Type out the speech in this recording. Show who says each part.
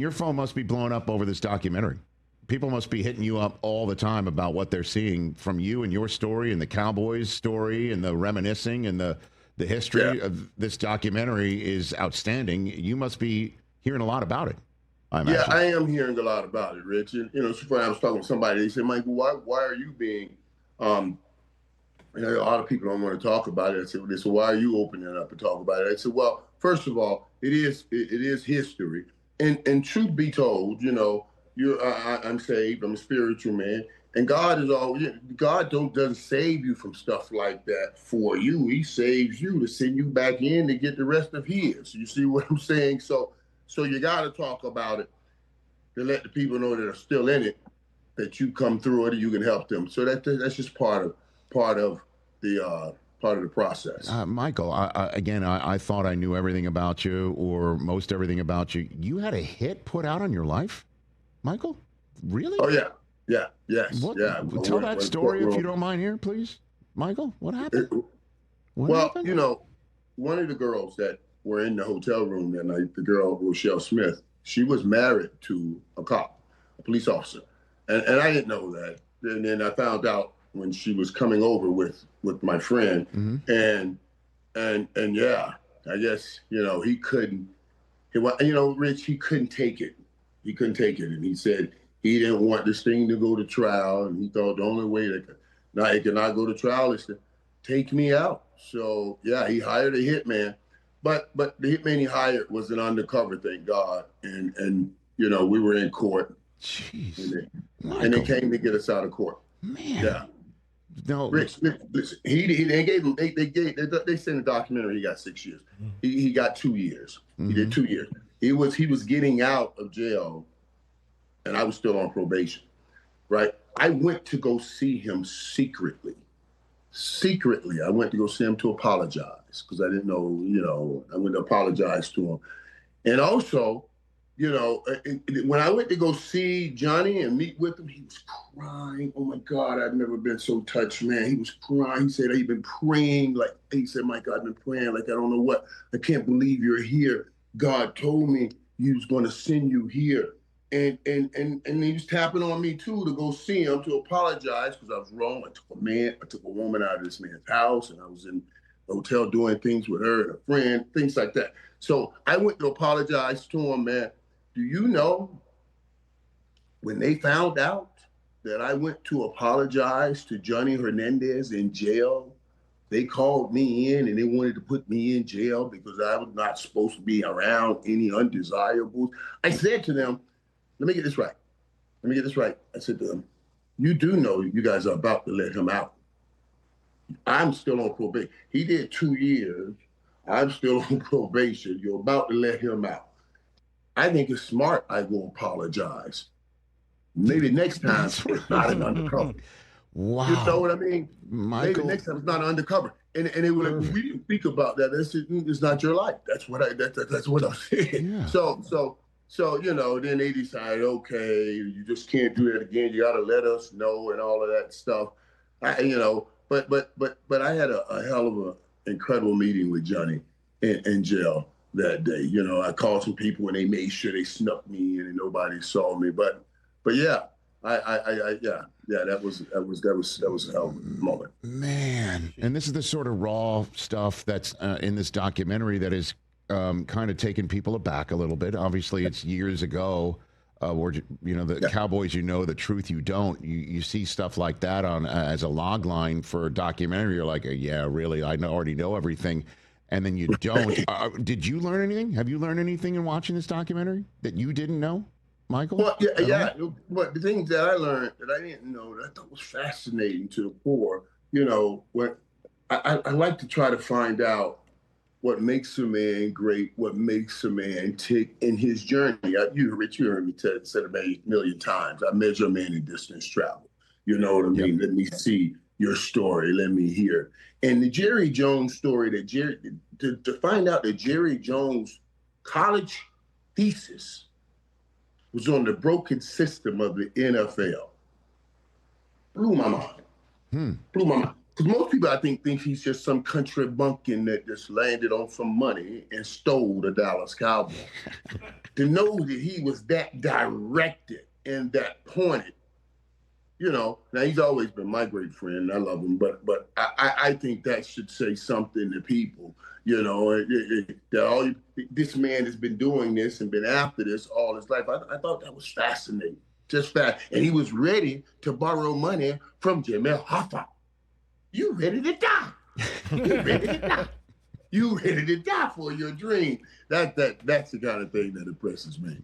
Speaker 1: Your phone must be blowing up over this documentary. People must be hitting you up all the time about what they're seeing from you and your story and the Cowboys story and the reminiscing and the history of this documentary is outstanding. You must be hearing a lot about it, I imagine.
Speaker 2: Yeah, I am hearing a lot about it, Rich. And, it's funny, I was talking to somebody, they said, Michael, why are you being, a lot of people don't want to talk about it. I said, so why are you opening up and talking about it? I said, well, first of all, it is history. And truth be told, I'm saved, I'm a spiritual man. And God doesn't save you from stuff like that for you. He saves you to send you back in to get the rest of his. You see what I'm saying? So you got to talk about it to let the people know that are still in it, that you come through it and you can help them. So that's just part of the process.
Speaker 1: Michael, I thought I knew everything about you, or most everything about you. You had a hit put out on your life, Michael? Really?
Speaker 2: Oh yeah. Yes.
Speaker 1: Tell that story if you don't mind here, please. Michael, what happened? What happened?
Speaker 2: One of the girls that were in the hotel room that night, the girl, Rochelle Smith, she was married to a cop, a police officer. And I didn't know that. And then I found out when she was coming over with my friend. Mm-hmm. And yeah, I guess, he couldn't, Rich, he couldn't take it. He couldn't take it. And he said, he didn't want this thing to go to trial, and he thought the only way it could not go to trial is to take me out. So yeah, he hired a hitman, but the hitman he hired was an undercover, thank God, and we were in court.
Speaker 1: Jeez,
Speaker 2: and they came to get us out of court.
Speaker 1: Man,
Speaker 2: yeah.
Speaker 1: No,
Speaker 2: Rich, listen, they gave him. They sent a documentary. He got 6 years. He got 2 years. Mm-hmm. He did 2 years. He was getting out of jail. And I was still on probation, right? I went to go see him secretly. I went to go see him to apologize because I didn't know, I went to apologize to him. And also, when I went to go see Johnny and meet with him, he was crying. Oh my God, I've never been so touched, man. He was crying. He said he'd been praying. He said, Michael, I've been praying like I don't know what. I can't believe you're here. God told me he was going to send you here. And he was tapping on me too to go see him to apologize because I was wrong. I took a woman out of this man's house, and I was in the hotel doing things with her and a friend, things like that. So I went to apologize to him, man. Do you know when they found out that I went to apologize to Johnny Hernandez in jail, they called me in and they wanted to put me in jail because I was not supposed to be around any undesirables. I said to them, let me get this right. I said to them, you do know you guys are about to let him out. I'm still on probation. He did 2 years. I'm still on probation. You're about to let him out. I think it's smart I go apologize. Maybe next time it's not an undercover.
Speaker 1: Wow.
Speaker 2: You know what I mean?
Speaker 1: Michael.
Speaker 2: Maybe next time it's not undercover. And they were like, we didn't speak about that. It's not your life. That's what I'm saying.
Speaker 1: Yeah.
Speaker 2: So, then they decided, okay, you just can't do that again. You got to let us know and all of that stuff. But I had a hell of an incredible meeting with Johnny in jail that day. I called some people and they made sure they snuck me in and nobody saw me. But yeah, that was a hell of a moment.
Speaker 1: Man, and this is the sort of raw stuff that's in this documentary that is kind of taking people aback a little bit. Obviously, it's years ago, where the Cowboys, the truth you don't. You see stuff like that on as a log line for a documentary. You're like, yeah, really, already know everything, and then you don't. Did you learn anything? Have you learned anything in watching this documentary that you didn't know, Michael?
Speaker 2: Well, yeah. But the things that I learned that I didn't know that I thought was fascinating to the core. When I like to try to find out what makes a man great, what makes a man tick in his journey. Rich, you heard me say it a million times. I measure a man in distance travel. You know what I mean? Let me see your story. Let me hear. And the Jerry Jones story, to find out that Jerry Jones' college thesis was on the broken system of the NFL, blew my mind. Blew my mind. Because most people, I think he's just some country bumpkin that just landed on some money and stole the Dallas Cowboys. To know that he was that directed and that pointed, now he's always been my great friend. I love him, but I think that should say something to people, that this man has been doing this and been after this all his life. I thought that was fascinating, just fast. And he was ready to borrow money from Jamel Hoffa. You ready to die. You ready to die. You ready to die for your dream. That's the kind of thing that impresses me.